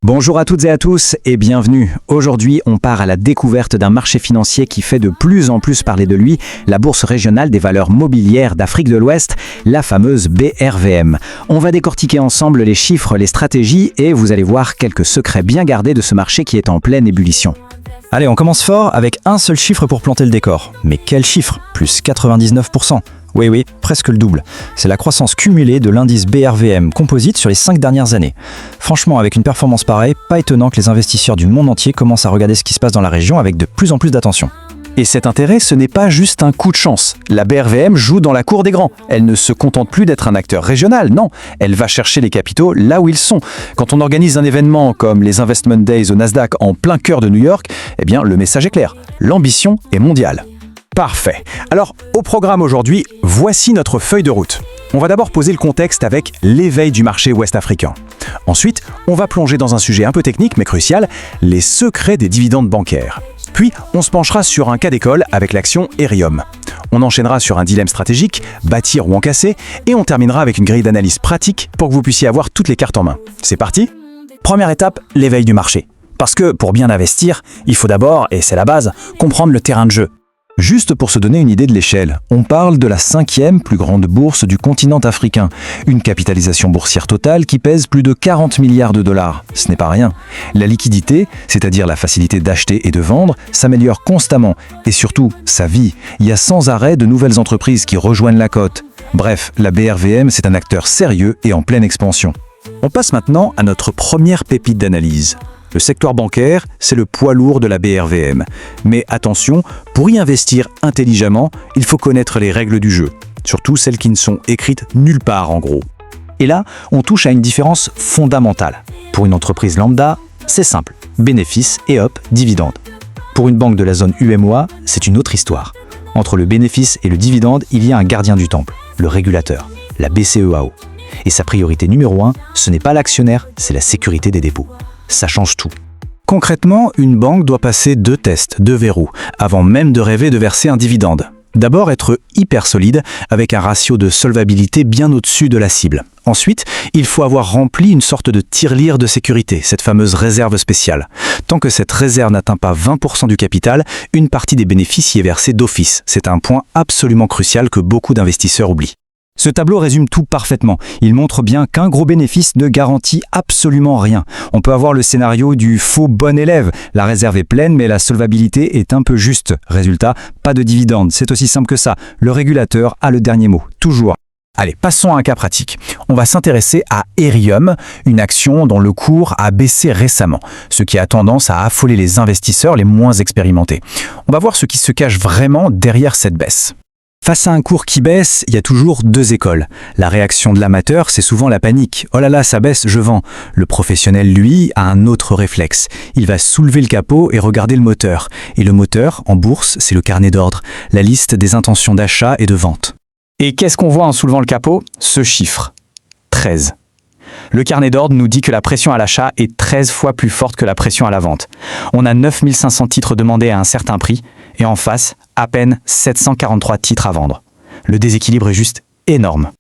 Bonjour à toutes et à tous et bienvenue. Aujourd'hui, on part à la découverte d'un marché financier qui fait de plus en plus parler de lui, la Bourse régionale des valeurs mobilières d'Afrique de l'Ouest, la fameuse BRVM. On va décortiquer ensemble les chiffres, les stratégies et vous allez voir quelques secrets bien gardés de ce marché qui est en pleine ébullition. Allez, on commence fort avec un seul chiffre pour planter le décor. Mais quel chiffre? Plus 99%. Oui, presque le double. C'est la croissance cumulée de l'indice BRVM Composite sur les 5 dernières années. Franchement, avec une performance pareille, pas étonnant que les investisseurs du monde entier commencent à regarder ce qui se passe dans la région avec de plus en plus d'attention. Et cet intérêt, ce n'est pas juste un coup de chance. La BRVM joue dans la cour des grands. Elle ne se contente plus d'être un acteur régional, non. Elle va chercher les capitaux là où ils sont. Quand on organise un événement comme les Investment Days au Nasdaq en plein cœur de New York, eh bien, le message est clair. L'ambition est mondiale. Parfait. Alors, au programme aujourd'hui, voici notre feuille de route. On va d'abord poser le contexte avec l'éveil du marché ouest-africain. Ensuite, on va plonger dans un sujet un peu technique mais crucial, les secrets des dividendes bancaires. Puis, on se penchera sur un cas d'école avec l'action Erium. On enchaînera sur un dilemme stratégique, bâtir ou encasser, et on terminera avec une grille d'analyse pratique pour que vous puissiez avoir toutes les cartes en main. C'est parti ? Première étape, l'éveil du marché. Parce que pour bien investir, il faut d'abord, et c'est la base, comprendre le terrain de jeu. Juste pour se donner une idée de l'échelle, on parle de la 5e plus grande bourse du continent africain, une capitalisation boursière totale qui pèse plus de 40 milliards de dollars. Ce n'est pas rien. La liquidité, c'est-à-dire la facilité d'acheter et de vendre, s'améliore constamment et surtout sa vie. Il y a sans arrêt de nouvelles entreprises qui rejoignent la cote. Bref, la BRVM, c'est un acteur sérieux et en pleine expansion. On passe maintenant à notre première pépite d'analyse. Le secteur bancaire, c'est le poids lourd de la BRVM. Mais attention, pour y investir intelligemment, il faut connaître les règles du jeu, surtout celles qui ne sont écrites nulle part en gros. Et là, on touche à une différence fondamentale. Pour une entreprise lambda, c'est simple, bénéfice et hop, dividende. Pour une banque de la zone UMOA, c'est une autre histoire. Entre le bénéfice et le dividende, il y a un gardien du temple, le régulateur, la BCEAO. Et sa priorité numéro 1, ce n'est pas l'actionnaire, c'est la sécurité des dépôts. Ça change tout. Concrètement, une banque doit passer 2 tests, 2 verrous, avant même de rêver de verser un dividende. D'abord, être hyper solide, avec un ratio de solvabilité bien au-dessus de la cible. Ensuite, il faut avoir rempli une sorte de tirelire de sécurité, cette fameuse réserve spéciale. Tant que cette réserve n'atteint pas 20% du capital, une partie des bénéfices y est versée d'office. C'est un point absolument crucial que beaucoup d'investisseurs oublient. Ce tableau résume tout parfaitement. Il montre bien qu'un gros bénéfice ne garantit absolument rien. On peut avoir le scénario du faux bon élève. La réserve est pleine, mais la solvabilité est un peu juste. Résultat, pas de dividende. C'est aussi simple que ça. Le régulateur a le dernier mot. Toujours. Allez, passons à un cas pratique. On va s'intéresser à Erium, une action dont le cours a baissé récemment, ce qui a tendance à affoler les investisseurs les moins expérimentés. On va voir ce qui se cache vraiment derrière cette baisse. Face à un cours qui baisse, il y a toujours 2 écoles. La réaction de l'amateur, c'est souvent la panique. « Oh là là, ça baisse, je vends ». Le professionnel, lui, a un autre réflexe. Il va soulever le capot et regarder le moteur. Et le moteur, en bourse, c'est le carnet d'ordre, la liste des intentions d'achat et de vente. Et qu'est-ce qu'on voit en soulevant le capot? Ce chiffre. 13. Le carnet d'ordre nous dit que la pression à l'achat est 13 fois plus forte que la pression à la vente. On a 9500 titres demandés à un certain prix et en face, à peine 743 titres à vendre. Le déséquilibre est juste énorme.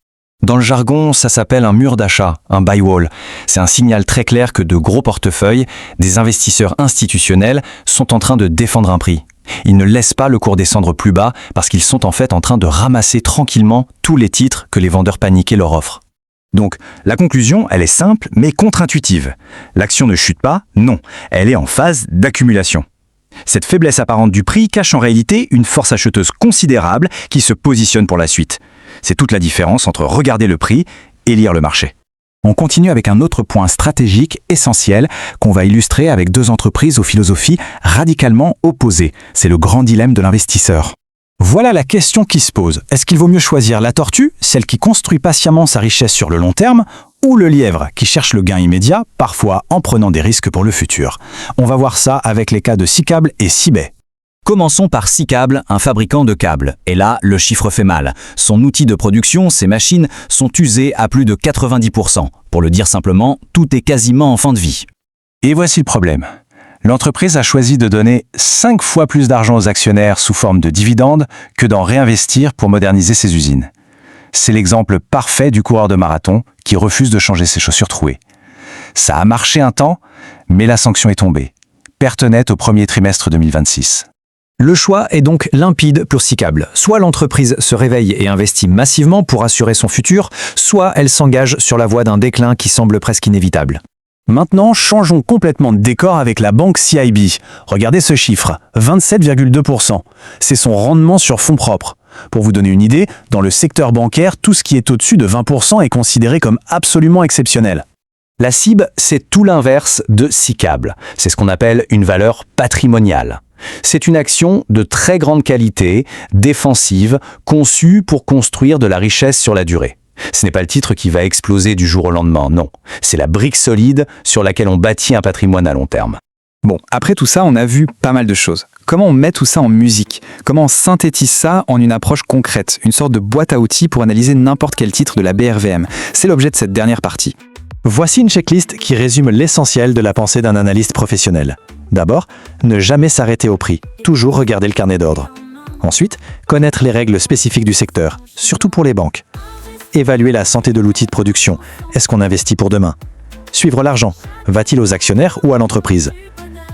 Dans le jargon, ça s'appelle un mur d'achat, un buy wall. C'est un signal très clair que de gros portefeuilles, des investisseurs institutionnels, sont en train de défendre un prix. Ils ne laissent pas le cours descendre plus bas parce qu'ils sont en fait en train de ramasser tranquillement tous les titres que les vendeurs paniqués leur offrent. Donc, la conclusion, elle est simple mais contre-intuitive. L'action ne chute pas, non, elle est en phase d'accumulation. Cette faiblesse apparente du prix cache en réalité une force acheteuse considérable qui se positionne pour la suite. C'est toute la différence entre regarder le prix et lire le marché. On continue avec un autre point stratégique essentiel qu'on va illustrer avec 2 entreprises aux philosophies radicalement opposées. C'est le grand dilemme de l'investisseur. Voilà la question qui se pose. Est-ce qu'il vaut mieux choisir la tortue, celle qui construit patiemment sa richesse sur le long terme, ou le lièvre, qui cherche le gain immédiat, parfois en prenant des risques pour le futur? On va voir ça avec les cas de Seacable et Cibet. Commençons par Seacable, un fabricant de câbles. Et là, le chiffre fait mal. Son outil de production, ses machines, sont usées à plus de 90%. Pour le dire simplement, tout est quasiment en fin de vie. Et voici le problème. L'entreprise a choisi de donner 5 fois plus d'argent aux actionnaires sous forme de dividendes que d'en réinvestir pour moderniser ses usines. C'est l'exemple parfait du coureur de marathon qui refuse de changer ses chaussures trouées. Ça a marché un temps, mais la sanction est tombée. Perte nette au premier trimestre 2026. Le choix est donc limpide pour SICABLE. Soit l'entreprise se réveille et investit massivement pour assurer son futur, soit elle s'engage sur la voie d'un déclin qui semble presque inévitable. Maintenant, changeons complètement de décor avec la banque CIB. Regardez ce chiffre, 27,2%. C'est son rendement sur fonds propres. Pour vous donner une idée, dans le secteur bancaire, tout ce qui est au-dessus de 20% est considéré comme absolument exceptionnel. La CIB, c'est tout l'inverse de SICABLE. C'est ce qu'on appelle une valeur patrimoniale. C'est une action de très grande qualité, défensive, conçue pour construire de la richesse sur la durée. Ce n'est pas le titre qui va exploser du jour au lendemain, non. C'est la brique solide sur laquelle on bâtit un patrimoine à long terme. Bon, après tout ça, on a vu pas mal de choses. Comment on met tout ça en musique? Comment on synthétise ça en une approche concrète? Une sorte de boîte à outils pour analyser n'importe quel titre de la BRVM. C'est l'objet de cette dernière partie. Voici une checklist qui résume l'essentiel de la pensée d'un analyste professionnel. D'abord, ne jamais s'arrêter au prix, toujours regarder le carnet d'ordre. Ensuite, connaître les règles spécifiques du secteur, surtout pour les banques. Évaluer la santé de l'outil de production, est-ce qu'on investit pour demain? Suivre l'argent, va-t-il aux actionnaires ou à l'entreprise?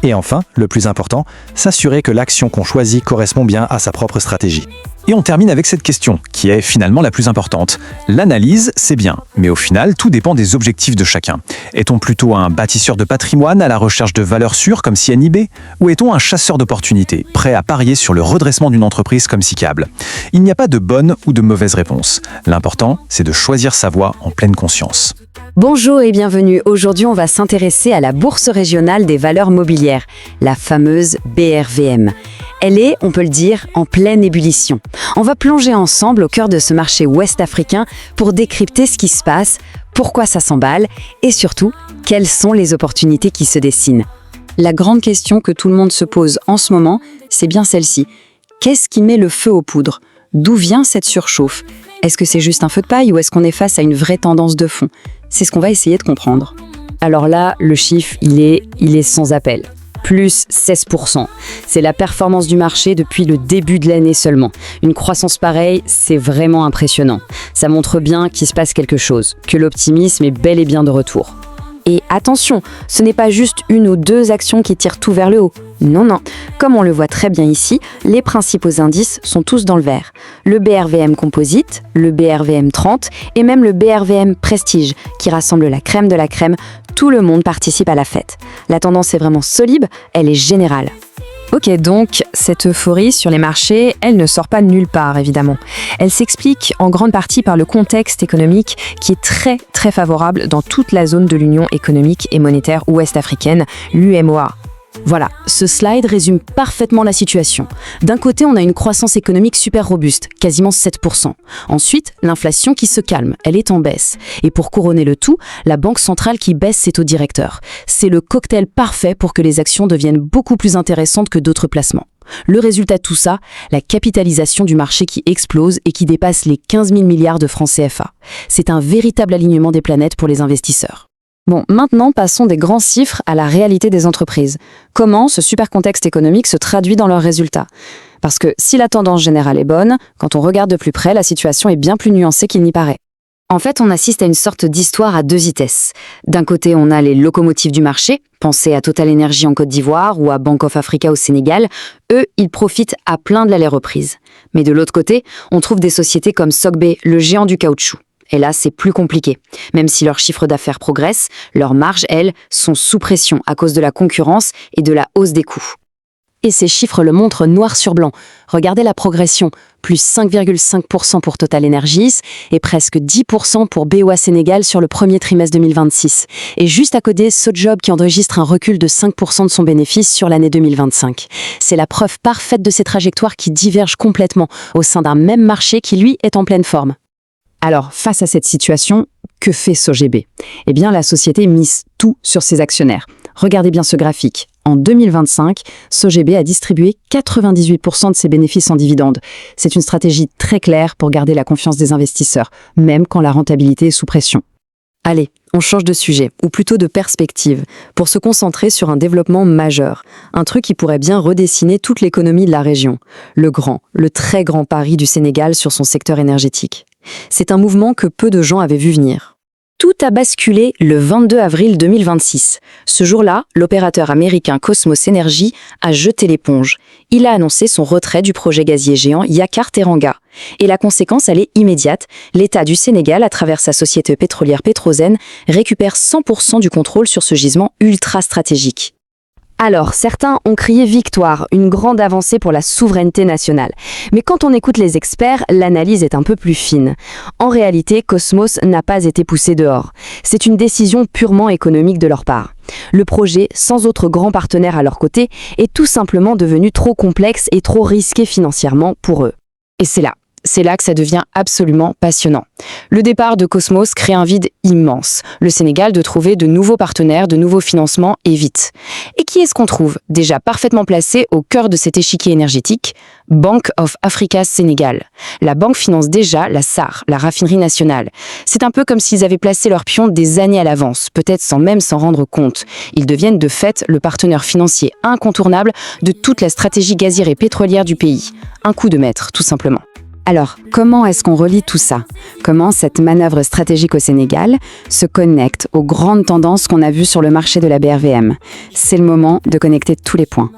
Et enfin, le plus important, s'assurer que l'action qu'on choisit correspond bien à sa propre stratégie. Et on termine avec cette question, qui est finalement la plus importante. L'analyse, c'est bien, mais au final, tout dépend des objectifs de chacun. Est-on plutôt un bâtisseur de patrimoine à la recherche de valeurs sûres comme CNIB? Ou est-on un chasseur d'opportunités, prêt à parier sur le redressement d'une entreprise comme SICABLE? Il n'y a pas de bonne ou de mauvaise réponse. L'important, c'est de choisir sa voie en pleine conscience. Bonjour et bienvenue. Aujourd'hui, on va s'intéresser à la Bourse régionale des valeurs mobilières, la fameuse BRVM. Elle est, on peut le dire, en pleine ébullition. On va plonger ensemble au cœur de ce marché ouest-africain pour décrypter ce qui se passe, pourquoi ça s'emballe et surtout, quelles sont les opportunités qui se dessinent. La grande question que tout le monde se pose en ce moment, c'est bien celle-ci. Qu'est-ce qui met le feu aux poudres? D'où vient cette surchauffe? Est-ce que c'est juste un feu de paille ou est-ce qu'on est face à une vraie tendance de fond? C'est ce qu'on va essayer de comprendre. Alors là, le chiffre, il est sans appel. Plus 16%. C'est la performance du marché depuis le début de l'année seulement. Une croissance pareille, c'est vraiment impressionnant. Ça montre bien qu'il se passe quelque chose, que l'optimisme est bel et bien de retour. Et attention, ce n'est pas juste une ou deux actions qui tirent tout vers le haut. Non, non. Comme on le voit très bien ici, les principaux indices sont tous dans le vert. Le BRVM Composite, le BRVM 30 et même le BRVM Prestige, qui rassemble la crème de la crème. Tout le monde participe à la fête. La tendance est vraiment solide, elle est générale. Ok, donc cette euphorie sur les marchés, elle ne sort pas de nulle part, évidemment. Elle s'explique en grande partie par le contexte économique qui est très très favorable dans toute la zone de l'Union économique et monétaire ouest-africaine, l'UEMOA. Voilà, ce slide résume parfaitement la situation. D'un côté, on a une croissance économique super robuste, quasiment 7%. Ensuite, l'inflation qui se calme, elle est en baisse. Et pour couronner le tout, la Banque centrale qui baisse ses taux directeurs. C'est le cocktail parfait pour que les actions deviennent beaucoup plus intéressantes que d'autres placements. Le résultat de tout ça, la capitalisation du marché qui explose et qui dépasse les 15 000 milliards de francs CFA. C'est un véritable alignement des planètes pour les investisseurs. Bon, maintenant passons des grands chiffres à la réalité des entreprises. Comment ce super contexte économique se traduit dans leurs résultats? Parce que si la tendance générale est bonne, quand on regarde de plus près, la situation est bien plus nuancée qu'il n'y paraît. En fait, on assiste à une sorte d'histoire à deux vitesses. D'un côté, on a les locomotives du marché, pensez à Total Energy en Côte d'Ivoire ou à Bank of Africa au Sénégal. Eux, ils profitent à plein de l'allée reprise. Mais de l'autre côté, on trouve des sociétés comme Sogbe, le géant du caoutchouc. Et là, c'est plus compliqué. Même si leur chiffre d'affaires progresse, leurs marges, elles, sont sous pression à cause de la concurrence et de la hausse des coûts. Et ces chiffres le montrent noir sur blanc. Regardez la progression, plus 5,5% pour Total Energies et presque 10% pour BOA Sénégal sur le premier trimestre 2026. Et juste à côté, Sojob qui enregistre un recul de 5% de son bénéfice sur l'année 2025. C'est la preuve parfaite de ces trajectoires qui divergent complètement au sein d'un même marché qui, lui, est en pleine forme. Alors, face à cette situation, que fait Sogebe? Eh bien, la société mise tout sur ses actionnaires. Regardez bien ce graphique. En 2025, Sogebe a distribué 98% de ses bénéfices en dividendes. C'est une stratégie très claire pour garder la confiance des investisseurs, même quand la rentabilité est sous pression. Allez, on change de sujet, ou plutôt de perspective, pour se concentrer sur un développement majeur. Un truc qui pourrait bien redessiner toute l'économie de la région. Le très grand pari du Sénégal sur son secteur énergétique. C'est un mouvement que peu de gens avaient vu venir. Tout a basculé le 22 avril 2026. Ce jour-là, l'opérateur américain Kosmos Energy a jeté l'éponge. Il a annoncé son retrait du projet gazier géant Yakar-Teranga. Et la conséquence, elle est immédiate. L'État du Sénégal, à travers sa société pétrolière Petrosen, récupère 100% du contrôle sur ce gisement ultra stratégique. Alors, certains ont crié victoire, une grande avancée pour la souveraineté nationale. Mais quand on écoute les experts, l'analyse est un peu plus fine. En réalité, Kosmos n'a pas été poussé dehors. C'est une décision purement économique de leur part. Le projet, sans autre grand partenaire à leur côté, est tout simplement devenu trop complexe et trop risqué financièrement pour eux. Et c'est là que ça devient absolument passionnant. Le départ de Kosmos crée un vide immense. Le Sénégal doit trouver de nouveaux partenaires, de nouveaux financements et vite. Et qui est-ce qu'on trouve déjà parfaitement placé au cœur de cet échiquier énergétique? Bank of Africa Sénégal. La banque finance déjà la SAR, la raffinerie nationale. C'est un peu comme s'ils avaient placé leurs pions des années à l'avance, peut-être sans même s'en rendre compte. Ils deviennent de fait le partenaire financier incontournable de toute la stratégie gazière et pétrolière du pays. Un coup de maître, tout simplement. Alors, comment est-ce qu'on relie tout ça? Comment cette manœuvre stratégique au Sénégal se connecte aux grandes tendances qu'on a vues sur le marché de la BRVM? C'est le moment de connecter tous les points.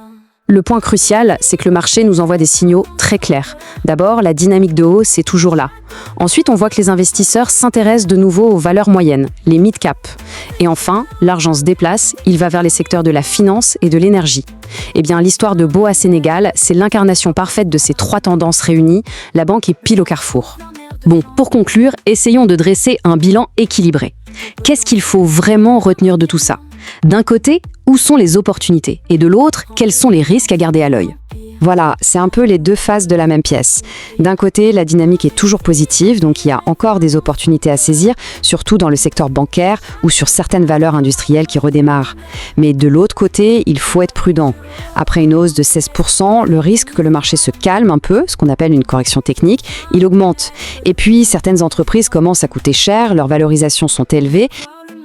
Le point crucial, c'est que le marché nous envoie des signaux très clairs. D'abord, la dynamique de hausse est toujours là. Ensuite, on voit que les investisseurs s'intéressent de nouveau aux valeurs moyennes, les mid-cap. Et enfin, l'argent se déplace, il va vers les secteurs de la finance et de l'énergie. Eh bien, l'histoire de BOA Sénégal, c'est l'incarnation parfaite de ces trois tendances réunies. La banque est pile au carrefour. Bon, pour conclure, essayons de dresser un bilan équilibré. Qu'est-ce qu'il faut vraiment retenir de tout ça? D'un côté, où sont les opportunités? Et de l'autre, quels sont les risques à garder à l'œil? Voilà, c'est un peu les deux faces de la même pièce. D'un côté, la dynamique est toujours positive, donc il y a encore des opportunités à saisir, surtout dans le secteur bancaire ou sur certaines valeurs industrielles qui redémarrent. Mais de l'autre côté, il faut être prudent. Après une hausse de 16%, le risque que le marché se calme un peu, ce qu'on appelle une correction technique, il augmente. Et puis, certaines entreprises commencent à coûter cher, leurs valorisations sont élevées.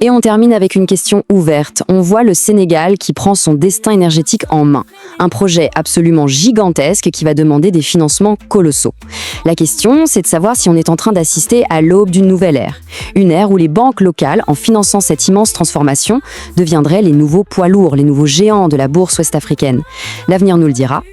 Et on termine avec une question ouverte. On voit le Sénégal qui prend son destin énergétique en main. Un projet absolument gigantesque qui va demander des financements colossaux. La question, c'est de savoir si on est en train d'assister à l'aube d'une nouvelle ère. Une ère où les banques locales, en finançant cette immense transformation, deviendraient les nouveaux poids lourds, les nouveaux géants de la bourse ouest-africaine. L'avenir nous le dira.